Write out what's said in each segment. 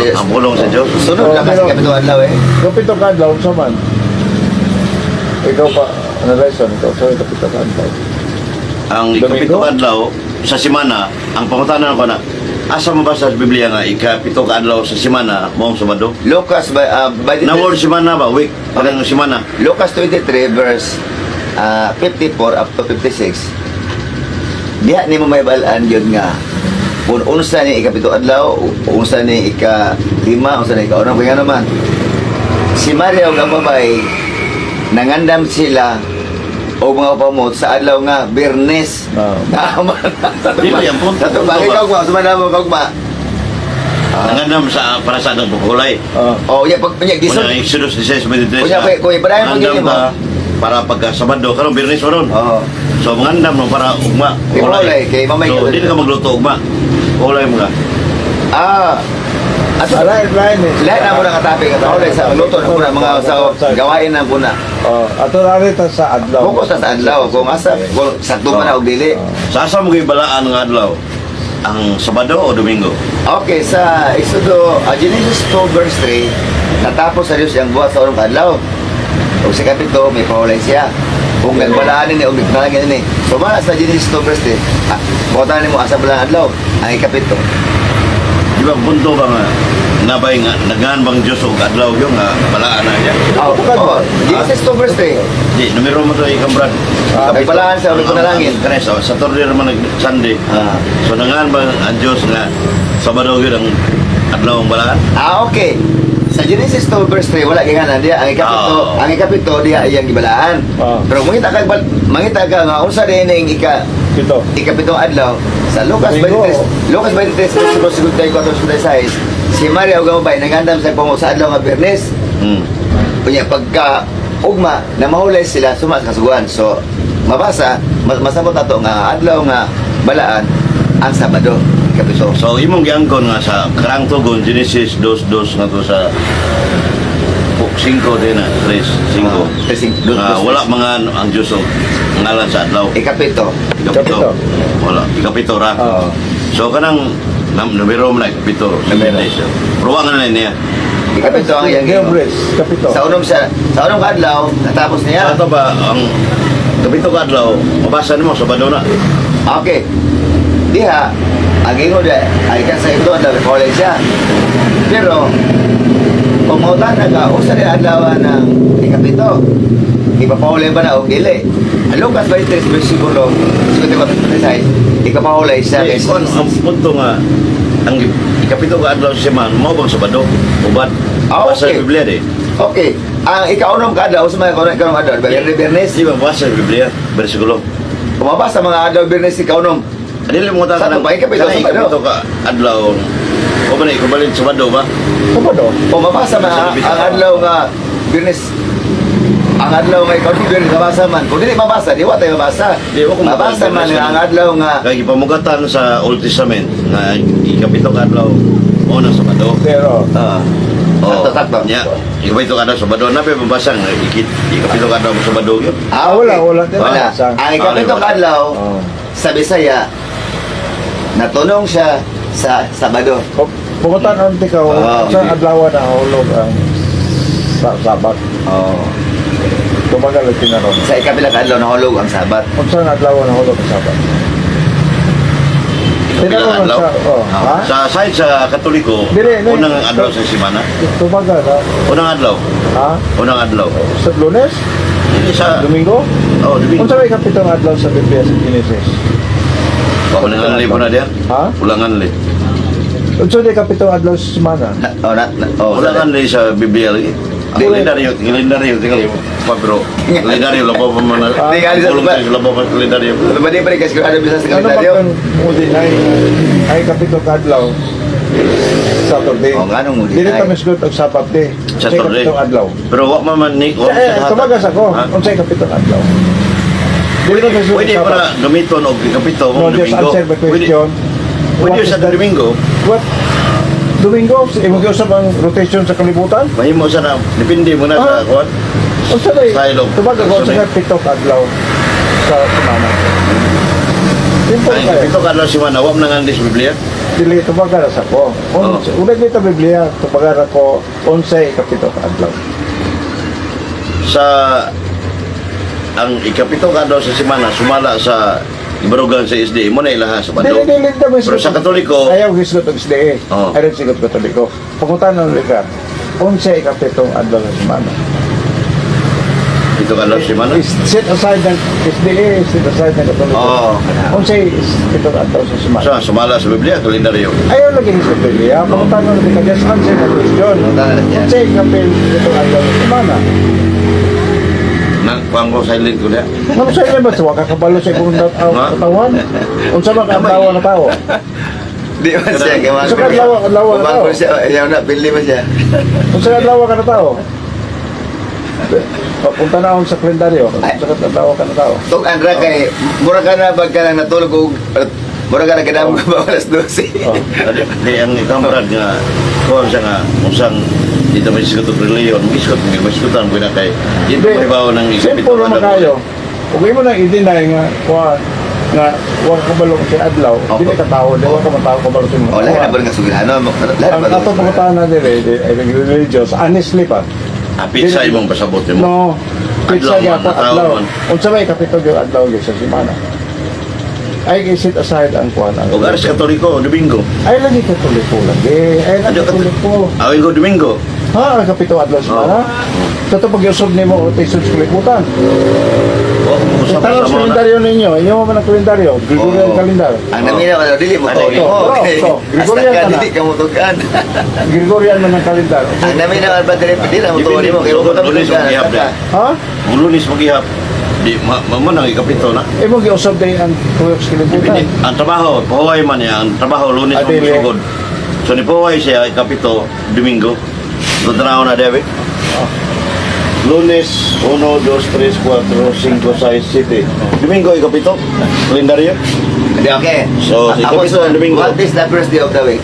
ang pulong sa Diyos. Sunod lang kasi kapito adlaw eh. Kapito ka adlaw sa man. Ikaw pa, ano reason ikaw? Sorry, kapito ka adlaw. Ang Domingo? ikapito adlaw sa semana, ang pangutanan ko na, asa mo ba sa Biblia nga ikapito ka adlaw sa semana mo ang Sabado? Lucas by the Na word semana ba? Week? Parang semana. Lucas 23 verse 54 up to 56. Diha ni mo may balaan yun nga. Unsa ni ikapito adlaw, unsa ni ika-5, unsa ni ika-6 kaya naman. Si Maria ug ang babay nangandam sila o mga pamot sa adlaw nga Biyernes. Tama. Dili ang punto. Sa bagay kagwa, sumana mo kagwa. Nanganam sa para sa ng bukulay. Oh, ya pag gisod. Una Exodus 16:23. Kunya ko ibrahim mo Mangandam gini mo. ka para pagka Sabado karon Biyernes mo ron. Oh. So mangandam mo para ugma. Bukulay, kay mamay So ka- dili ka magluto ugma. Bukulay mo ka. At Lain eh. lahat na muna katabi ka tao sa luto na muna mga sa gawain na muna. Ato narita sa adlaw. Fokus na sa adlaw kung asa kung sakto man og dili. Sa asa mo gibalaan nga adlaw? Ang Sabado o Domingo? Okay, sa Exodo, Genesis 2 verse 3, natapos sa Diyos ang buhat sa orong adlaw. O sa kapito, may pahulay siya. Kung nagbalaan ni o nagbalaan ni. So mala sa Genesis 2 verse 3, buhatan mo asa balang adlaw, ang ikapito. Di ba punto ba nga nabay nga nagaan bang Diyos o adlaw yung nga balaan na niya? Genesis 2 verse 3. Di, numero mo to ikang brad. May balaan sa ulit ko na langit. Tres, sa Saturday naman nag-Sunday. So nangaan ba ang Diyos nga Sabado yun ang adlaw ang balaan? Okay. Sa Genesis 2 verse 3 wala kay ngana dia ang ikapito dia iyang gibalaan. Pero mangita ka nga unsa din ning ikapitong adlaw sa Lucas 23 versikulo 54-56 si Maria ug ang babay nagandam sa pamo sa adlaw nga Biyernes. Kunya pagka ugma na mahulay sila suma sa kasuguan. So mabasa masabot ato nga adlaw nga balaan ang Sabado. Kapito. So imong giangkon nga sa karang tugon Genesis 2:2 nga to sa 5 din na 3:5. Wala mga ang Diyos o ngalan sa adlaw. Ikapito. Ikapito. Wala. Ikapito ra. So kanang numero mo na ikapito. Ruwangan na niya. Ikapito ang iyang gino. Kapito. Sa unong adlaw natapos niya. Ato ba ang kapito ka adlaw mabasa nimo sa Sabado na. Okay. Diha, ang ingo ay ka sa ito, ang college siya. Pero, kung mautan na ka, usa rin adlaw ng ikapito. Ipapahulay ba na o dili? Ang Lucas 23, versikulo 54-56, ikapahulay siya. Kung ang punto nga, ang ikapito ka adlaw sa semana, mo bang Sabado? Ubad? Basa sa Biblia di? Okay. Ang ikaunong kadlaw, sa mga ikaunong adlaw, Biyernes. Di ba basa sa Biblia? Versikulo. Kumabasa mga adlaw Biyernes ikaunong. Dili mo ta Sa ba ikapito sa Sabado? Ikapito ka adlaw. O ba na ikubalin sa Sabado ba? Sabado. Kung mabasa man ang adlaw nga Biyernes, ang adlaw nga ikaw Biyernes mabasa man. Kung dili mabasa, di wa tayo mabasa. Di, wa ko Mabasa man mabasa. ang adlaw nga Kaya ipamugatan sa Old Testament na ikapito ka adlaw o na Sabado. Pero, sakto. Nya, ikapito ka adlaw sa Sabado na pa mabasa nga ikapito ka adlaw sa Sabado yun. wala. Wala. Ang ikapito ka adlaw sa Bisaya natunong siya sa Sabado. Pumunta na ang tikaw, sa adlaw na hulog ang Sabat. Tumagal ang tinanong. Sa ikabilang adlaw nahulog ang Sabat. Kung saan adlaw na hulog ang Sabat? Ikapito ka adlaw. Ha? Sa side sa Katoliko, Dili. unang adlaw sa semana. Tumagal ha? Unang adlaw. Ha? Unang adlaw. Sa Lunes? Hindi sa... Domingo? Oh, Domingo. Kung saan may kapitong adlaw sa Biblia sa Genesis? Ulangan li po na diyan. Ha? Ulangan li. Kung saan may kapitong adlaw sa semana? Ulangan li sa Biblia lagi. Kalendaryo, tinggal pabro. Kalendaryo, labo pa man. Di, alis sa Tulong ba? tayo sa labo pa kalendaryo. Ba di pa rin kasi kung ano bisa sa Ano kalendaryo? ba mudin ay kapitong adlaw? Saturday. O nga nung mudin Dili ay. kami sugot ang Saturday. Saturday. Kapitong adlaw. Pero wak man ni Tumagas ako. Kung saan kapitong adlaw? Dili kami sugot Pwede ang para Sabat. gamiton o kapito No, mo just Domingo. answer my question. Pwede sa Domingo. What? Domingo? Imong giusap ang rotation sa kalibutan? Mahimo sa na depende mo na sa kuan. O sa day? Sa ilog. Tumagas ako sa kapitong adlaw sa semana. Simple Ay kayo. kapito ka lang si Mana, wak nang sa Biblia. dili tubagan sa ko. Una dito Biblia, tubagan ko 11 kapito adlaw. Sa ang ikapito ka daw sa semana sumala sa ibarugan sa SDA mo na ilaha sa Bado. Dili dili Pero sa Katoliko, ayaw gisgot og SDA. Oo. Ayaw sigot Katoliko. Pangutan ng lugar. 11 kapito adlaw sa semana. ito ka daw semana. Set aside ng SDA, set aside ng Katoliko. Oo. 11 kapito adlaw sa semana. So, sumala sa Biblia, kalendaryo. Ayaw lagi ni sa Biblia. Pangutan ng lugar. Just answer the question. 11 kapito adlaw sa semana. Nang kuang ko silent ko na. Ano sa ilan ba? Sa wakakabalo sa ikong katawan? Unsa ba kaadlaw na tao? Di man siya gawa. So, kadlaw na tao. Kumangkol siya, ayaw na, pili man siya. Unsa kadlaw ka na tao? Papunta na akong sa kalendaryo. Unsa kadlaw ka na tao? Tog Andra kay, mura ka na pag ka nang natulog og, mura ka na kinamang ka ba alas 12. Oh. Di ang ikamrad nga kuang siya nga usang dito may sikutot reliyon, miskot may sikutan ko na kay dito may bawo ng Simple ikapito naman kayo. Kung mo nang i-deny nga wag ka balong si adlaw, dili ka tao, di wag ka matao ka balong si mo. O, lahat na ba nga sugilano? Lahat Ang ba? ato pangutahan na dili, religious, honestly pa. Apit sa imong pasabot mo. No, pizza Adlaw, gyapon matao adlaw. man. Unsa may kapito gyud adlaw gyud sa semana. Ay set aside ang kuan ang. O garis Katoliko, Domingo. Ay lagi Katoliko lagi. Ay lagi Katoliko. Awin ko Domingo. Ha, ang kapito adlaw sa semana. Sa to pag-usog nimo o tisod sa kalibutan. O, usap Tanaw sa sa mo na. kalendaryo ninyo, inyo man ang kalendaryo, Gregorian Oo. calendar. Ang namina mo, dili mo Ano, to. ito, Okay. ito. Hasta Gregorian ka, ka na. dili ka mo tugan. Gregorian man ang kalendar. Ang namina mo, ba dili na mo to. Dili mo, kaya mo to Lunes tugan. mag-ihap na. Ha? Lunis mag-ihap. Di, mo nang ikapito na. Imo giusab day ang tuyok sa kalibutan. Ang trabaho, pahuway man niya. Ang trabaho, lunes mo Adili. sugod. So, ni pahuway siya, ikapito, Domingo. Doon na David. Lunes, 1, 2, 3, 4, 5, 6, 7. Domingo, ikapito. Kalendaryo. Hindi, okay. So, si Ako, Kapito, Domingo. what is the first day of the week?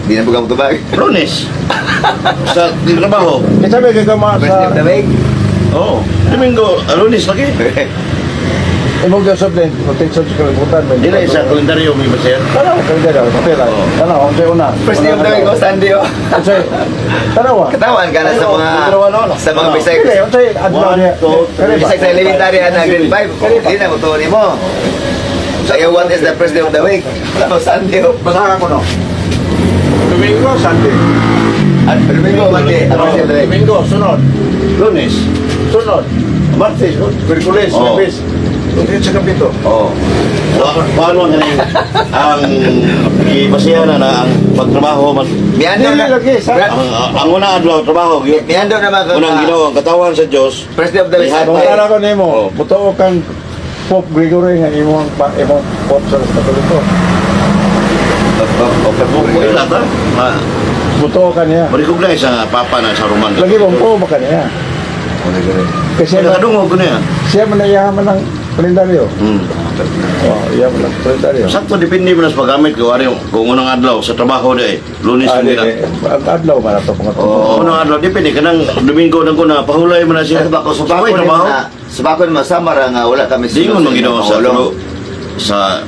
Di na po ka mo tubag. Lunes. Sa trabaho. Kita may gagama First day of the sa week? Oo. Domingo, Lunes lagi. imo giusab din protection sa kalibutan. Dili sa kalendaryo may basir. Tanaw kalendaryo, kapila. Oo. Tanaw ang say una. First day of the week, o Sunday, o. Unsay tanaw. Katawan ka na sa mga sa mga bisay. Dili, unsay adlaw niya. 1, 2, Bisay sa elementary na grade 5. Di na mo to ni mo. Ayaw, what is the first day of the week? O Sunday, o. Basahan ko no. Domingo, Sunday. At Domingo, Monday, ang first day of the week. Domingo, sunod. Lunes. Sunod. Martes, Merkulis, Oo. Lunes. Lunes sa kapito. Oo. Paano ang ang ibasihan na ang pagtrabaho mas Miando na. Dili lagi sa ang una adlaw trabaho gyud. Miando na mga Unang ginawa ang katawan sa Dios. First day of the week. Lihat. Pangutana ko nimo, Oo. buto kang Pope Gregory nga imong Pope sa Katoliko. Buhay na ta. Buto ka niya. Ma-recognize ang papa na sa Roman. Lagi mong po ba niya? Kasi Nakadungog ko na yan. siya man nayaman ng kalendaryo. Oh, iya man ng kalendaryo. Sakto, depende mo na sa paggamit ko. Ari, kung unang adlaw sa trabaho na Lunes Ah, yung di, gina. ang adlaw man ato pangatlo. Oo, unang adlaw, depende. Kanang Domingo na ko na pahulay mo na siya. Sabay trabaho. Subakon masamara nga wala kami Di mo man ginawa sa tulo. Sa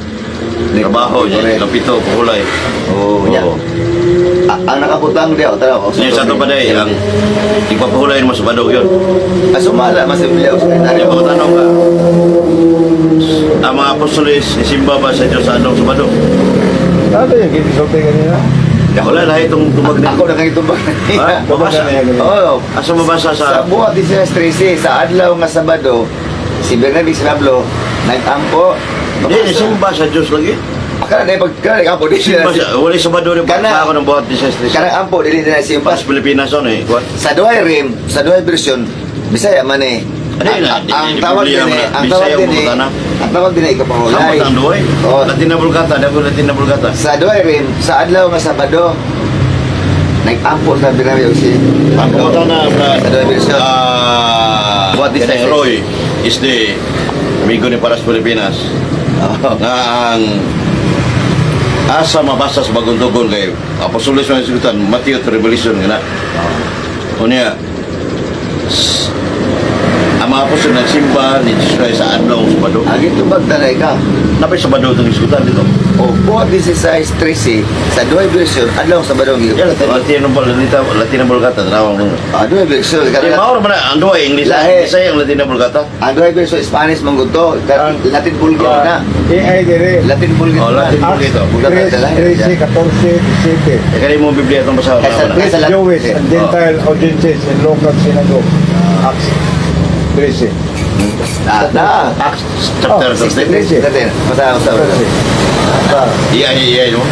trabaho niya, kapito, pahulay. Oo, yan. Ang nakaputang dia, tara ko. Niya sa ito pa day, ang ipapahulay mo sa badog yun. Asumala mas bilaw sa Ay, kalendaryo. mga tanong ka. Ang mga apostolis, isimba ba sa Diyos sa anong sa badog? Ano yung ginisulti kanina? Wala na itong tumag na. Ako nakahitubag. Ha? Babasa. Oo. Asa mabasa Sa sa... buhat din sa 13, sa adlaw nga Sabado, si Bernardo Sinablo, nag-ampo. Hindi, isimba sa Diyos lagi. Akala na pagkala ampo di siya. Isimba sa... Wala sa badog rin Kana- ako ng buhat ni Sestis. Karang ampo dili na simpa. Pas Pilipinas on eh. Kuwan. Sa duhay rim, sa duhay version, Bisaya man eh. Ano yun, Ang di tawag Biblia din man eh, na, ang Bisaya tawag din ang eh, butana. ang tawag din eh, ikapahulay. Samot ang duhay. Oo. Latin na Bulgata, dako Latin na Bulgata. Sa duhay rim, sa adlaw nga Sabado, nag-ampo sa Bernardo si Ang pangutana na... Sa duhay version. What is Ganun, Roy is the amigo ni Paras Pilipinas. Nga ang asa mabasa sa bagong tugon kay Apostolos ng Sigutan, Matthew to Revelation nga na. Unya, ang mga apostol nagsimba ni Jesus Christ sa adlaw sa Bado. Agi tubag tanay ka. Napay sa Bado itong Sigutan dito. O buhat 16, 13 sa duhay version adlaw Sabado Ya, Latino Bulgata, tawag mo. duhay version Di kada maor man ang duwa English, Lahi. Bisaya ang Latino Bulgata. ang duhay version Spanish mangguto Latin Bulgar na AI dire. Latin Bulgar Oh, Latin na Bulgar. Bulgar na dala 13, 14, 17. Kaya mo Biblia itong basahan Kaysa- na. kaysa- Jewish and Gentile audiences in local synagogue. Acts 13. na Acts chapter 13. 16 basta 13. Iya, no?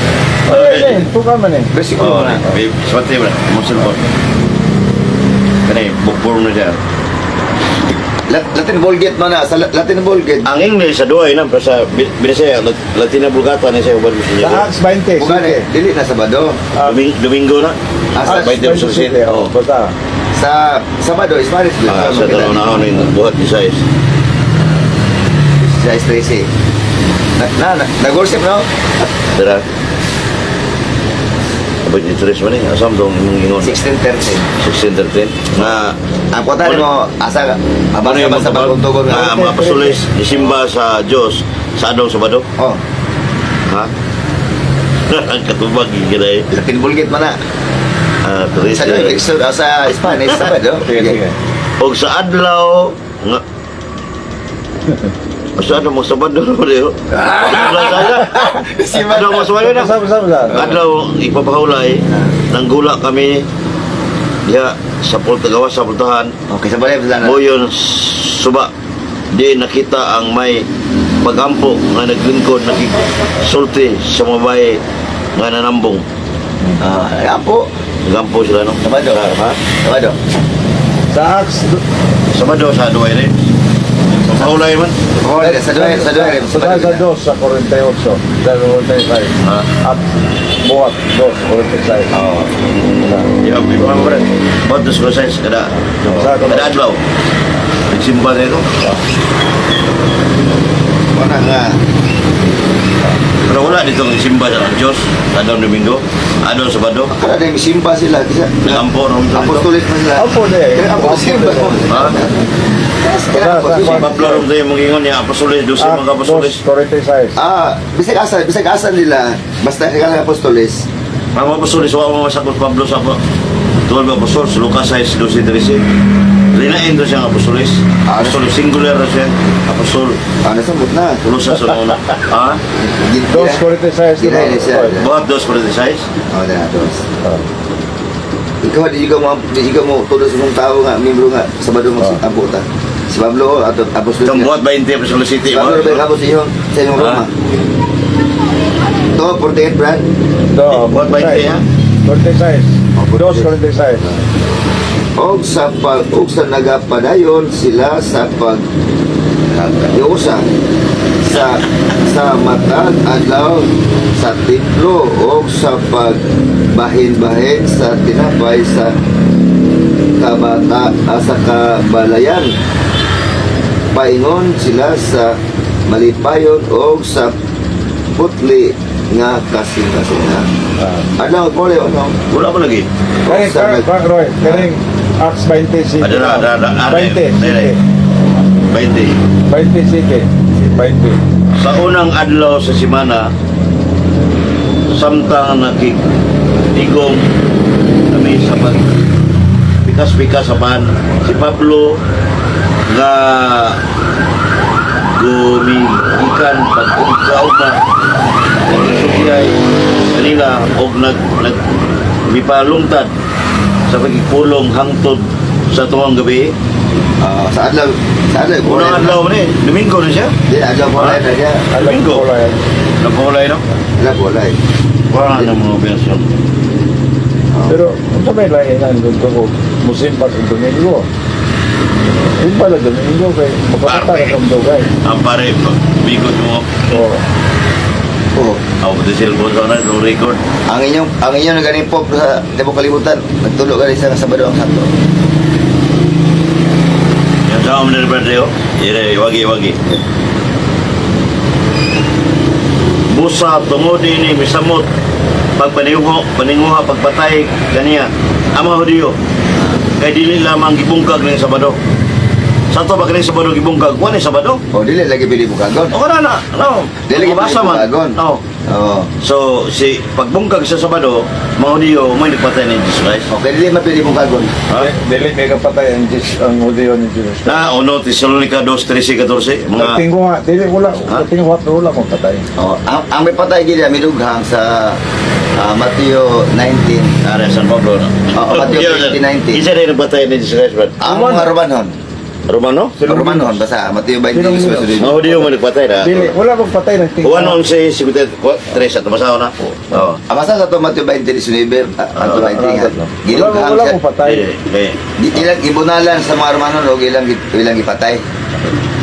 Ay, ito ka man eh. Oh, versikulo na swati ba? Muslim po. Kanay, bukbor na siya. Latin Vulgate man na sa Latin Vulgate Ang English sa duwa, yun, pero sa Bisaya, Latino Bulgata na siya, ubad mo Sa siya. Acts 20. bukan sige. dili na Sabado Domingo na? sa Acts 20 sa 20, City. oh, basta. sa Sabado Spanish Sa dalawang na ako na yung buhat ni Sais. sa Tracy nag-worship no Tara. Abad ni Tres man eh, asam dong yung ingon. 16:13 16:13. Na, ang kwata mo asa ano yung abasa mga bagong tugon nga mga pasulis, isimba sa Diyos sa adong Sabado. oh Ha? Katubag gila eh. Latin Vulgate man na Tres. sa Spanish Sabado Sige. Og sa adlaw nga sa adlaw mo Sabado mo diyo. si Adlaw mo Sabado na. Basta. Adlaw ipapahulay nang gula kami diha sa gawas sa pultahan. okay sa balay sa Boyon suba di nakita ang may pagampo nga naglingkod nakisulti sa mga bahay nga nanambong. apo Gampo sila no. Sabado Ha? Sabado Sa Acts Sabado sa duway rin. Sa paulay man. oh sa doy sa 2 sa 48, 45. Ha? At buhat 2, 46. oh Di ba mo rin. Botos ko sa kada kada adlaw. Nagsimba nito. wala nga Pero wala dito ng simba sa Diyos adlaw Domingo, adlaw Sabado. kada din simpa sila kasi Nagampo ron. apostolis man sila Apo de. Kaya apo simpa Ha? Kaya apo Sa- simpa. Pablo ron tayo mong ingon niya apostoles, 12 mga apostoles. 46. Bisag asal nila, basta kaya apostolis. Mga apostoles, wala mo masakot Pablo sa 12 apostoles, Lucas 6, 12, 13. Linain to siyang apostoles. Apostoles, singular na siya. Apostol, Nasambot na. ulo sa sunod. Ha? 2, 46. Ginahin siya. Buhat 2 for the size. Na, dos. Ikaw, di ka mo tulos mong tao nga, membro nga, Sabado mo si Apo ta. Si Pablo, ato apostolis. Itong buhat 20 Apostol City. Si Pablo, ba kapos sa inyong Roma. Ito, 48, Brad. Buhat 20 ha? 46. Oh, 2, 46. Og sa nagapadayon sila sa pagkayusa sa matag adlaw sa templo o sa pagbahin-bahin sa tinapay sa sa kabalayan paingon sila sa malipayon o sa putli nga kasing-kasinga adlaw ko leon no Wala pa lagi. Roy, karing Acts 20 City. Ada. 20 City. 20. 20 City. 20. Sa unang adlaw sa simana, samtang nakitigong kami sa pikas-pikas sa pan, si Pablo nga gumigikan pag-ikaw na nagsukiyay kanila o nagmipalungtad sa pagpulong hangtod sa tuwang gabi. sa adlaw Unang adlaw man eh, Domingo na siya. di adlaw po na dia Domingo. Napulay no? adlaw po lai Wala na mga operasyon. Pero, kung sabay lang yan, doon ko, musimpas ang Domingo. Yung pala Domingo, kay makakata ka sa Mdogay. Ang pare, bigot mo. So, oh Ako pati cellphone sa na, no record. ang inyong naganing pop sa Tibok Kalibutan nagtulo ka rin sa Sabado ang Santo Yan sa mga niliperdeo. Wagi. Busa, tungodi ni misamot. Paninguha, pagpatay, kaniya. Ama Hudiyo. Kaya dili lamang gibungkag ng Sabado. Sa ito ba kaning Sabado gibungkag? Wala Sabado? o dili lagi pili bukagon O kana na. No. Dili Mabasa man. gibukagon. No. Oo. So, si pagbungkag sa Sabado, mga Hudiyo, may nagpatay ni Jesus Christ. Okay, dili mapili mong kagon. Ha? Dili may kapatay ang Hudiyo ni Jesus. Na, 1 Tesalonica 2:13-14, mga... Tingko nga, dili wala, Ha? tingko wala mo patay. Oh, ang may patay gid midughang sa Mateo 19. Ari, San Pablo, no? Oo, Mateo 20:19. Isa rin nagpatay ni Jesus Christ, Brad. Ang mga Romanhon. Romano? Romanhon basta Mateo 20. Mga Hudiyo mo nagpatay na. Dili, wala pong patay ng tingko. 1:11-53 at masaw na. Oo. Basta sa to Mateo 20:19 ang Wala gidughang wala siya. pong patay. Ilang ibunalan sa mga Romanhon o ilang ipatay.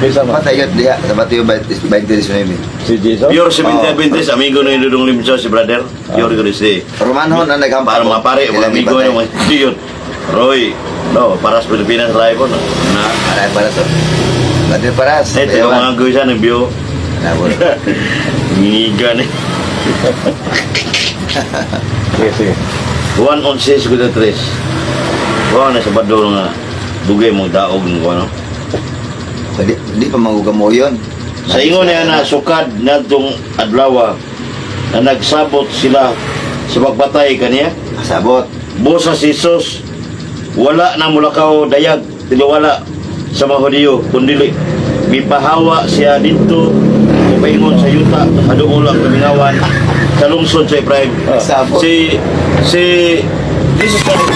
Bisa mo. Patay yun diha sa Mateo 20:19. Si Jesus. Pure 70-20, amigo na yung Dudong Limso, si brother. Pure ko si... Romanhon ang Para naghampa. mapare, mga Ilang amigo ipatay. yung mga Hudiyo. Roy, no, para sa Pilipinas live po, no? Na, Aray para so. Badil paras. ito yung mga guisa ng bio. Nabot. Nginigan eh. Sige, sige. 1:11-53. Wow, nasa Badol nga. Dugay mong daog ng ano. Di pa magugamo yun. Sa ingon niya na sukad na itong adlaw na nagsabot sila sa pagpatay kaniya. Sabot. Busa si Jesus, wala na mulakaw dayag, tiliwala sa mga Hudiyo, kundili mipahawa siya dito, ipaingon sa yuta, sa duulang kamingawan, sa lungsod sa Ephraim. Sabot. Si Jesus Christ,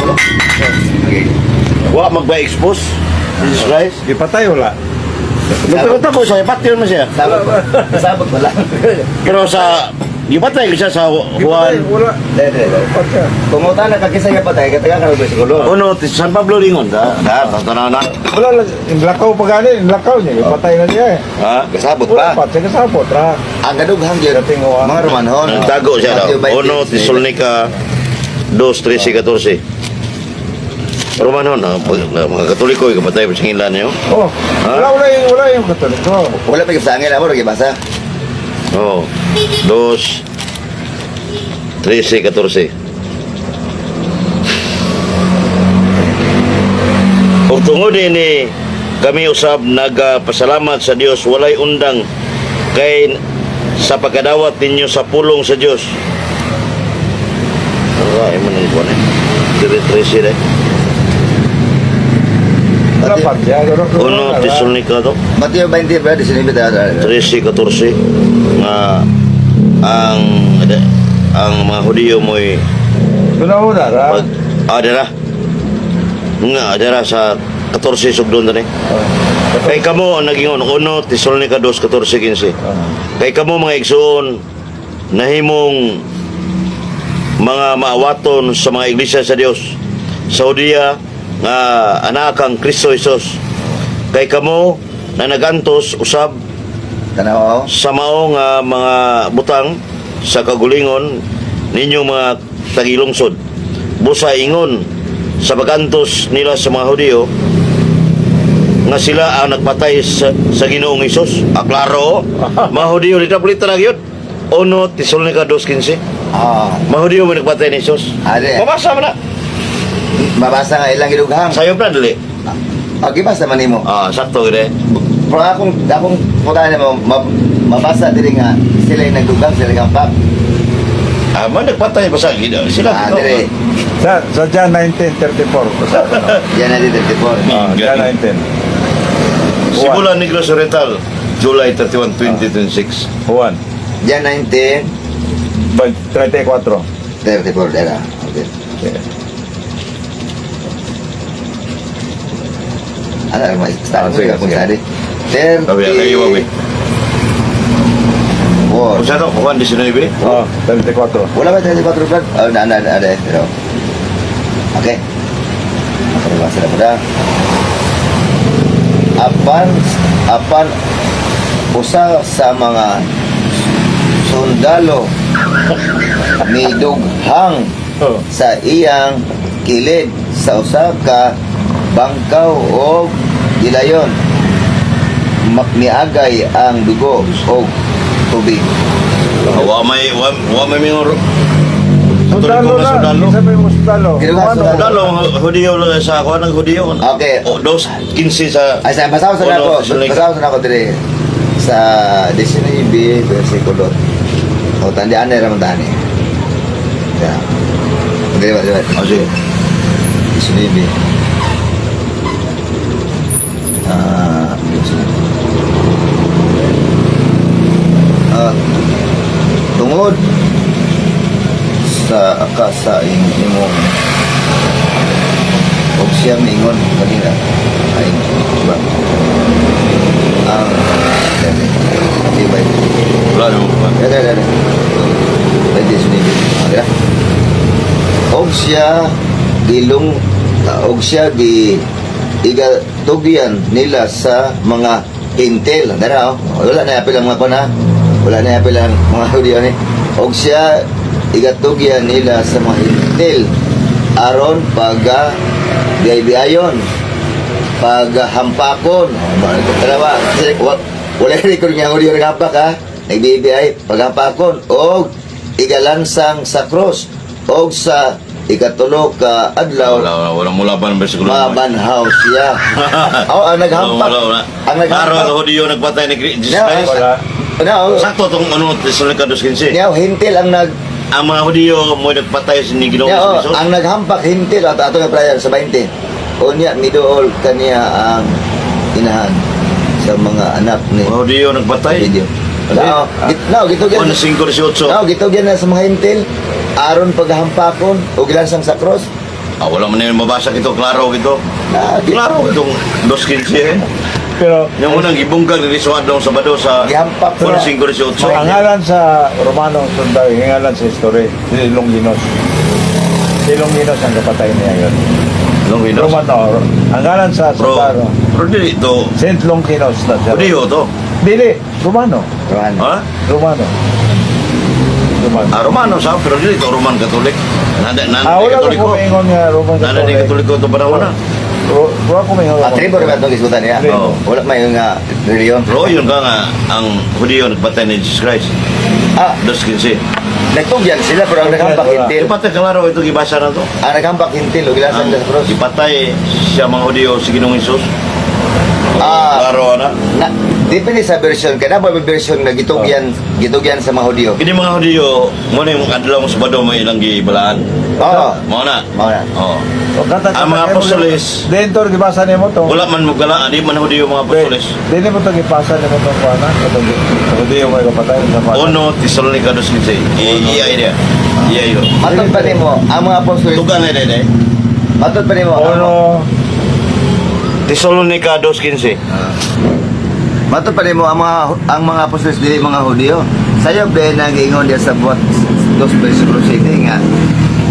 wa magba-expose, Jesus Christ. Ipatay wala. Luto ko siya, ipatyon mo siya. Sabot. Sabot wala. Pero sa, ipatay ko siya sa Ipatay Juan. wala. Dede. Patay. Kumuta na kakisa nga patay, kataga ka rin sa kulo. Uno, San Pablo lingon, tanaw na. Wala lang, inlakaw pa gani, inlakaw niya, ipatay na niya eh. Ha? Kasabot Wala pa. pa, sige sabot ra. Ang gadughang yun. Katinguan. Mga Romanhon. Ang tago siya daw. Mateo 20, 1 Tesalonica 2:13-14. Romanon, mga Katoliko, kapatay pa sa ngilan niyo. Oh, Ha? wala yung katoliko. Wala pa sa angin, amor, basa. Oo. 2:13-14. Kung tungod ni kami usab nagpasalamat sa Dios walay undang kay sa pagkadawat ninyo sa pulong sa Dios. Ay man ang kuan eh. 13 eh. Wala pa siya. 1 Tesalonica to. Mateo 20, pero di sinibit. 13-14 nga ang mga Hudiyo mo'y Una ra. pag adara nga adara sa 14 sugdon na kay kamo ang naging 1 Tesalonica 2:14-15 kay kamo mga igsoon nahimong mga maawaton sa mga iglesia sa Dios sa Hudiya nga anak kang Kristo Jesus kay kamo na nagantos usab Tanaw. sa mao nga mga butang sa kagulingon ninyo mga tagilungsod busa ingon sa pagantos nila sa mga Hudiyo nga sila ang nagpatay sa Ginoong Hesus. Klaro, mga Hudiyo dito plita na gyud. 1 Tesalonica 2:15. Mga Hudiyo mo nagpatay ni Hesus. Ade. Mabasa mo na. Mabasa nga ilang gidughang. Sayop na dali. Okay, basta man nimo. Sakto gede. Pero akong putana mo, mabasa diri nga sila yung nagdugang, sila yung pap. Man nagpatay pa sa Ginoong sila. Dire. Sa John 19:34. Basta ko na. Yan na dito, 34. John 19. Simulan ni Negros Oriental, July 31, 2026. Juan. Yan 19, 34. 34, dera. Okay. Ano, may start mo Sige, ka kung sige. sari. Sabi kayo, Wabi. 34. Kung saan ako, Juan 19? Oh, 34. Wala ba 34 vlog? Oh, ada, pero. Okay. Basa na po na. Apan usa sa mga sundalo midughang Oh. sa iyang kilid sa usa ka bangkaw o gilayon niagay ang dugo o tubig. Wa may mingon. Sundalo na. Sabi mo sundalo. Kinuha Ano? Sundalo, Hudiyo lang sa ako ng Hudiyo. Okay. O, 2:15 sa... Ay, sa basaw sa nako. Tesalonica. Basaw sa nako dire sa 19 versikulo O, tandaan na naman tani. Ya. Diba. Oh, sige. Isinibi. Tungod sa akasaing imong og siya mingon kanina ay ba ang di ba Wala naman. ada pwede sunibi ada og siya gilong og siya gi igatugyan nila sa mga intel dara wala na apil ang mga pana wala na apil ang mga audio ni og siya igatugyan nila sa mga intel aron pag biyayon paghampakon dalawa wala ka record nga audio naghampak ha nagbibiyay paghampakon og igalansang sa cross og sa ikatulo ka adlaw Wala mulaban ba siguro? mabanhaw siya ang naghampak ang Araw naghampak ang Hudiyo nagpatay ni Jesus Yeah, Christ. no, Sakto itong ano, Tesalonika 2:15. hintil ang Ang mga Hudiyo mo nagpatay ni Ginoong Jesus. ang naghampak hintil at ato nga prayer sa 20 unya miduol kaniya ang inahan sa mga anak ni Mga Hudiyo nagpatay. video gitugyan Ano 5:18. gitugyan na sa mga hintil aron paghampakon o gilansang sa cross Wala man yung mabasa ito, klaro ito. Klaro itong 2:15. Pero Yung unang ibungkag ni Risuad daw Sabado sa Gihampak Una na. 5:18. so, ang ngalan sa Romano sundalo, ang ngalan sa history, si Longinos. Si Longinos ang kapatay niya yun. Longinos. Romano, ang ngalan sa sundalo, Pero di ito. Saint Longinos na siya. Hudiyo to. Dili, Romano. Rohan Ha? Romano. Romano. Romano sa pero di ito Roman Katolik. Nanda Wala ko Katoliko. kumingon nga Roman Nanda ni Katoliko ito para una. Wala ko kumingon. tribo rin itong isbutan niya Oo. wala may nga reliyon Pero yun ka nga ang Hudiyo nagpatay ni Jesus Christ. 2:15. nagtugyan sila pero ang naghampak hintil Ipatay klaro ito gibasa na to. ang naghampak hintil o gilansang sa cross Ipatay siya mga Hudiyo si Ginoong Jesus. Klaro na. depende sa version kaya na version na gitugyan sa mga Hudyo Kini mga Hudiyo mo na yung adlaw mo Sabado may ilang gibalaan. oo Mo na. mao na Oo. Ang mga apostoles, Dentro gibasa nimo to. wala man mo gala, di man Hudiyo mga apostoles. Dili mo to gipasa nimo tong kuana, katong hindi mo kapatay sa pasa. Uno, Tesalonica 2:15. Iyay niya. Iyay yun. matod pa nimo ang mga apostol Tugan na din eh. matod pa nimo Uno, Tesalonica 2:15. matod pa nimo ang mga apostol dili mga Hudyo sayo ben nang ingon dia sa buhat 2 versículo 7 nga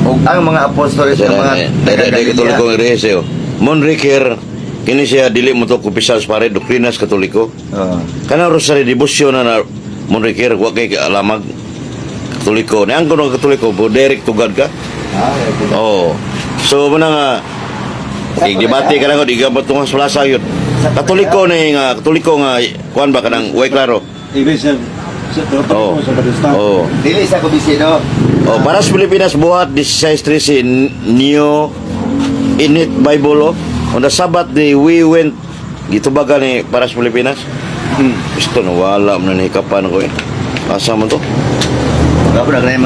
ug ang mga apostol sa mga Dahil Katoliko ng Reheseo. Monriker, kini siya dili mo to kupisas pare, doktrinas Katoliko. Kana ro sa debosyon na Monriker, wa kay alamag Katoliko. Ni ang kuno Katoliko, po direct tugad ka. Oh. So muna nga debate ka na ko, di ka ba tungas plaza yun. Katoliko na nga, Katoliko nga, kuhan ba ka ng, way klaro. Iglesia Oh. sa Protestant. Oh. dili sa kubisino Oh, para sa Pilipinas buhat 16:13 New Init Bible on the Sabbath day we went gitubagan ni para sa Pilipinas. Isto no wala man ni kapan ko eh. Asa mo to? Gabo na kay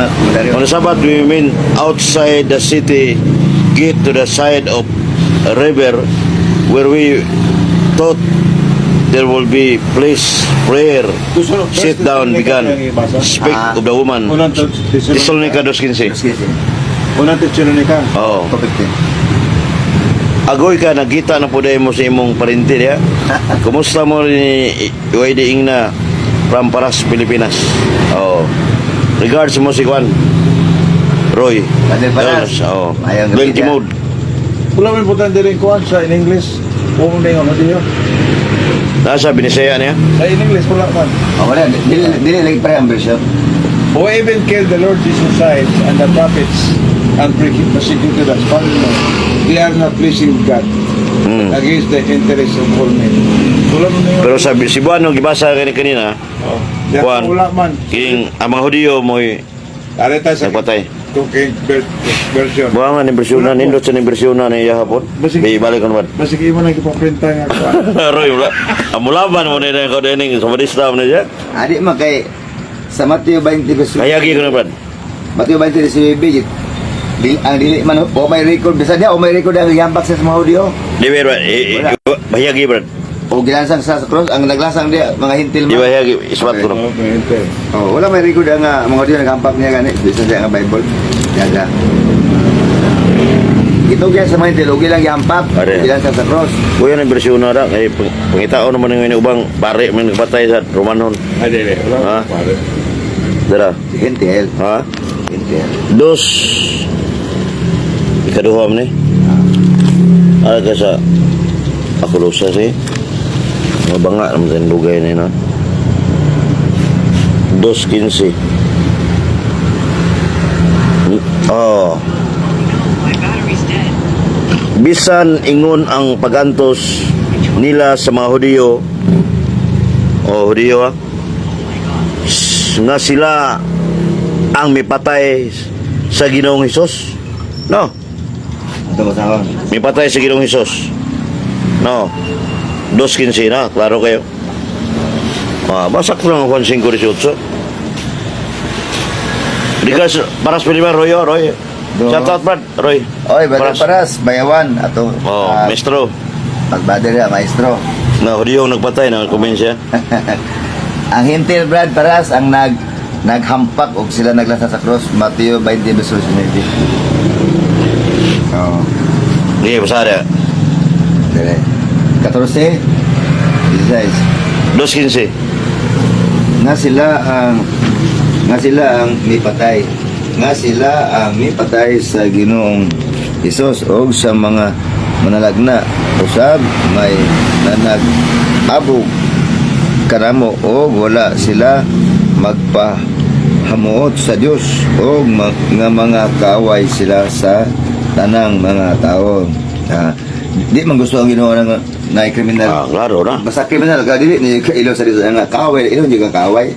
On the Sabbath we went outside the city gate to the side of a river where we thought there will be place prayer. Sit down began speak of the woman. Unang Tesalonica 2:15. Unang Tesalonica. Oh. topic din Agoy ka, nagkita na po dahil mo sa imong parinti ya. Kumusta mo ni Iwayde Ingna from Paras, Pilipinas? Oh. Regards mo si Juan Roy. Daniel Paras. Oh. Ayang Glenn gabi Timod. wala man putan diri kuan sa in English. Kung may ano diyo. Nasa binisaya niya. Sa in English wala man. wala dili lagi pa ang version Who even killed the Lord Jesus Christ and the prophets and persecuted us, they are not pleasing God against the interest of all men. Wala man yun. Pero sabi si Buano gibasa kanina, Oh. Juan. Wala man. king ang mga Hudiyo mo Areta sa nagpatay. cooking version. Buang ni bersyonan nindot sa ni bersyonan ni hapon. Basig- Balik kon man. Masig imo na gipaprinta nga kuan. Roy wala. Amulaban mo ni ko dining sa badista mo niya. adi man kay sa Mateo 20 verse Hayagi ko na, Brad. Mateo 20 verse 19, ang dili man o may record bisa dia o may record ang yambak sa mga Hudyo Di ba, Brad? Hayagi, Brad. o gilansang sa cross ang naglasang dia mga hintil Di man. ba, hayagi? Ispat ko na. Oh, mayroon. Oh, wala may record ang mga Hudyo naghampak niya gani bisa dia nga Bible. Yaga. Ito kaya sa mga hintil ugi lang gihampak, Are. gilansang sa cross. Kuya na bersyon na kay pangitao naman ng ubang pare may nagpatay sa Romanon. Ah, dili. Ha? Wala. Pare. Dara. Hintil. Ha? Hintil. Dos. Ikaduha man ni. Ara ka sa ako lusa si. Mga banga naman sa lugay na yun. 2:15. Oh. Bisan ingon ang pagantos nila sa mga Hudiyo. O Hudiyo ha? Nga sila ang mipatay sa Ginoong Hesus. No. Ito ko sa Mipatay sa Ginoong Hesus. No. 2:15 na. Klaro kayo. Basak lang ang 5:18. Dikas, paras pinima, Roy. Do. Shout out, Brad. Roy. Oy, paras bayawan ato. Oh, maestro. Pagbader ya, maestro. Na Hudiyo nagpatay na kumensya. Ang hintil Brad paras ang naghampak og sila naglasa sa cross Mateo 20 verse 19. Oh, Hindi, pasada. dire. 14 16 2:15. nga sila ang mipatay sa Ginoong Hesus og sa mga manalagna usab may nanag-abog karamo og wala sila magpahamuot sa Dios og nga mga kaaway sila sa tanang mga tao. Di man gusto ang Ginoo na kriminal. Klaro na. Basta kriminal ka dili ni ilaw sa Dios nga kaaway ilaw di ka kaaway.